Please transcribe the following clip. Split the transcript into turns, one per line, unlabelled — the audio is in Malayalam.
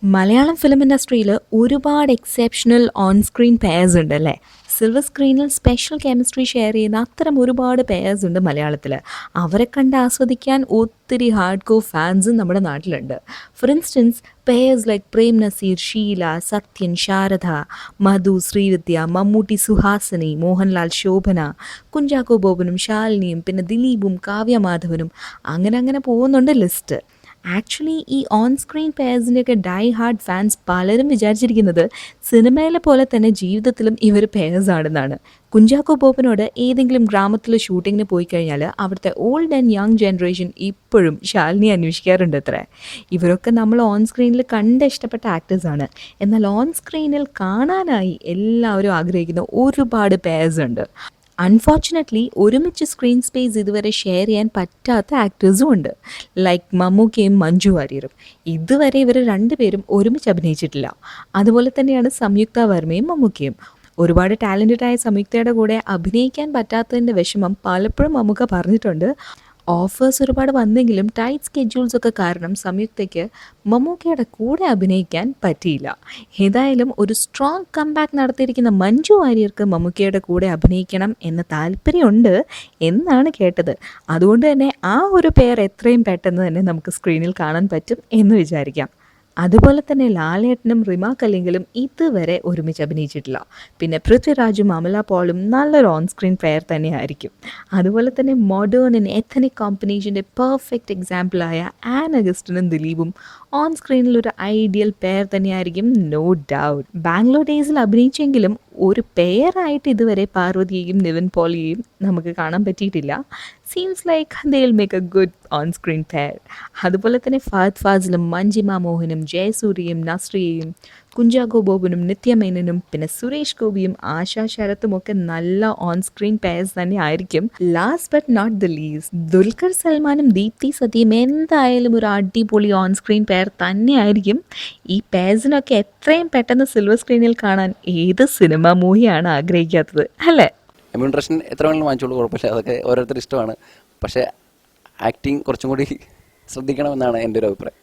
മലയാളം ഫിലിം ഇൻഡസ്ട്രിയിൽ ഒരുപാട് എക്സെപ്ഷണൽ ഓൺ സ്ക്രീൻ പെയർസ് ഉണ്ട് അല്ലേ. സിൽവർ സ്ക്രീനിൽ സ്പെഷ്യൽ കെമിസ്ട്രി ഷെയർ ചെയ്യുന്ന അത്തരം ഒരുപാട് പെയർസ് ഉണ്ട് മലയാളത്തിൽ. അവരെ കണ്ട് ആസ്വദിക്കാൻ ഒത്തിരി ഹാർഡ് കോർ ഫാൻസും നമ്മുടെ നാട്ടിലുണ്ട്. For instance, pairs like Prem Nazir, Sheela, Sathyan, Sharada, Madhu, Srividya, Mammootty, Suhasini, Mohanlal, Shobana, Kunchacko ബോബനും ശാലിനിയും, പിന്നെ ദിലീപും, കാവ്യ മാധവനും, അങ്ങനെ അങ്ങനെ പോകുന്നുണ്ട് ലിസ്റ്റ്. ആക്ച്വലി ഈ ഓൺ സ്ക്രീൻ പെയർസിൻ്റെയൊക്കെ ഡൈ ഹാർഡ് ഫാൻസ് പലരും വിചാരിച്ചിരിക്കുന്നത് സിനിമയിലെ പോലെ തന്നെ ജീവിതത്തിലും ഇവർ പെയർസ് ആണെന്നാണ്. കുഞ്ചാക്കോ ബോബനോട് ഏതെങ്കിലും ഗ്രാമത്തിൽ ഷൂട്ടിങ്ങിന് പോയി കഴിഞ്ഞാൽ അവിടുത്തെ ഓൾഡ് ആൻഡ് യങ് ജനറേഷൻ ഇപ്പോഴും ശാലിനി അന്വേഷിക്കാറുണ്ട് അത്രേ. ഇവരൊക്കെ നമ്മൾ ഓൺ സ്ക്രീനിൽ കണ്ട് ഇഷ്ടപ്പെട്ട ആക്ടേഴ്സാണ്. എന്നാൽ ഓൺ സ്ക്രീനിൽ കാണാനായി എല്ലാവരും ആഗ്രഹിക്കുന്ന ഒരുപാട് പെയർസ് ഉണ്ട്. അൺഫോർച്ചുനേറ്റ്ലി ഒരുമിച്ച് സ്ക്രീൻ സ്പേസ് ഇതുവരെ ഷെയർ ചെയ്യാൻ പറ്റാത്ത ആക്ടേഴ്സും ഉണ്ട്. ലൈക്ക് മമ്മൂക്കയും മഞ്ജു വാര്യരും. ഇതുവരെ ഇവർ രണ്ടുപേരും ഒരുമിച്ച് അഭിനയിച്ചിട്ടില്ല. അതുപോലെ തന്നെയാണ് സംയുക്ത വർമ്മയും മമ്മൂക്കയും. ഒരുപാട് ടാലൻറ്റഡായ സംയുക്തയുടെ കൂടെ അഭിനയിക്കാൻ പറ്റാത്തതിൻ്റെ വിഷമം പലപ്പോഴും മമ്മൂക്ക പറഞ്ഞിട്ടുണ്ട്. ഓഫേഴ്സ് ഒരുപാട് വന്നെങ്കിലും ടൈറ്റ് സ്കെഡ്യൂൾസ് ഒക്കെ കാരണം സംയുക്തയ്ക്ക് മമ്മൂക്കയുടെ കൂടെ അഭിനയിക്കാൻ പറ്റിയില്ല. ഏതായാലും ഒരു സ്ട്രോങ് കംബാക്ക് നടത്തിയിരിക്കുന്ന മഞ്ജു വാര്യർക്ക് മമ്മൂക്കയുടെ കൂടെ അഭിനയിക്കണം എന്ന താല്പര്യമുണ്ട് എന്നാണ് കേട്ടത്. അതുകൊണ്ട് തന്നെ ആ ഒരു പെയർ എത്രയും പെട്ടെന്ന് തന്നെ നമുക്ക് സ്ക്രീനിൽ കാണാൻ പറ്റും എന്ന് വിചാരിക്കാം. അതുപോലെ തന്നെ ലാലേട്ടനും റിമ കല്ലിങ്കലും ഇതുവരെ ഒരുമിച്ച് അഭിനയിച്ചിട്ടില്ല. പിന്നെ പൃഥ്വിരാജും അമല പോളും നല്ലൊരു ഓൺ സ്ക്രീൻ പെയർ തന്നെയായിരിക്കും. അതുപോലെ തന്നെ മോഡേൺ ആൻഡ് എത്തനിക് കോമ്പിനേഷൻ്റെ പെർഫെക്റ്റ് എക്സാമ്പിളായ ആൻ അഗസ്റ്റിനും ദിലീപും ഓൺ സ്ക്രീനിൽ ഒരു ഐഡിയൽ പെയർ തന്നെയായിരിക്കും, നോ ഡൗട്ട്. ബാംഗ്ലൂർ ഡേയ്സിൽ അഭിനയിച്ചെങ്കിലും ഒരു പെയറായിട്ട് ഇതുവരെ പാർവതിയെയും നിവിൻ പോളിയെയും നമുക്ക് കാണാൻ പറ്റിയിട്ടില്ല. Seems like they will make A good on screen pair. അതുപോലെ തന്നെ ഫഹദ് ഫാസിലും മഞ്ജിമ മോഹനും ജയസൂര്യയും നസ്രിയയും, കുഞ്ചാക്കോ ബോബനും നിത്യമേനനും, പിന്നെ സുരേഷ് ഗോപിയും ആശാ ശരത്തും ഒക്കെ നല്ല ഓൺ സ്ക്രീൻ പെയർസ് തന്നെ ആയിരിക്കും. Last but not the least, Dulquer സൽമാനും ദീപ്തി സതിയും എന്തായാലും ഒരു അടിപൊളി ഓൺ സ്ക്രീൻ പെയർ തന്നെ ആയിരിക്കും. ഈ പെയർസിനൊക്കെ എത്രയും പെട്ടെന്ന് സിൽവർ സ്ക്രീനിൽ കാണാൻ ഏത് സിനിമ മൂവിയാണ് ആഗ്രഹിക്കാത്തത് അല്ലേ?
റെമ്യൂണറേഷൻ എത്ര വേണമെങ്കിലും വാങ്ങിച്ചോളൂ, കുഴപ്പമില്ല. അതൊക്കെ ഓരോരുത്തരുടെ ഇഷ്ടമാണ്. പക്ഷേ ആക്ടിങ് കുറച്ചും കൂടി ശ്രദ്ധിക്കണമെന്നാണ് എൻ്റെ ഒരു അഭിപ്രായം.